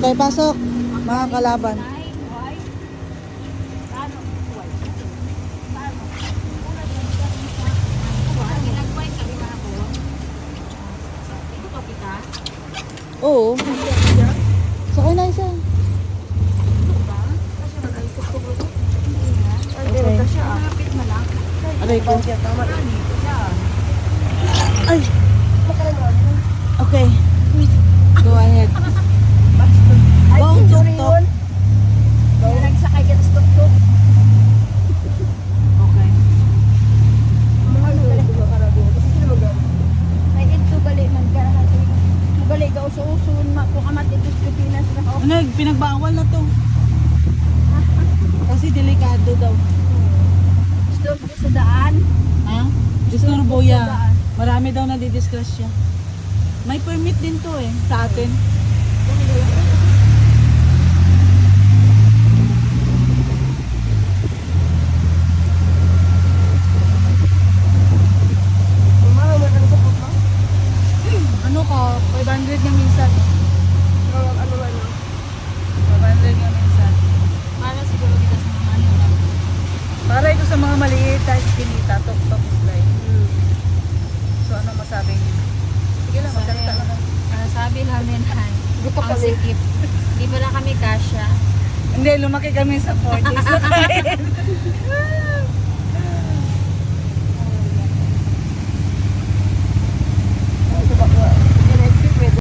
Okay, pasok. Mga kalaban. Oo. Sakay na isa. Okay. Aray ko. Ay. Okay. Go ahead. Bong tuk-tuk. Nagsakay ka sa tuk-tuk. Okay. May ito balik man ka. Balik ka uso-usun. Kung amat ito sa Pilipinas na ako. Ano, pinagbawal na to. Kasi delikado daw. Gusto ko sa daan. Ha? Disturbo yan. Marami daw na didisgrasya. May permit din to eh, sa atin. Ano ka? 500 nga minsan. 500 nga minsan. Para siguro kita sa mga ano lang. Para ito sa mga maliit, tayo kinita, tok-tok slide. So ano masabi niyo? Sige lang, magsalita lang ako. Sabi namin, ang sikip. Di ba na kami kasya? Hindi, lumaki kami sa 40s.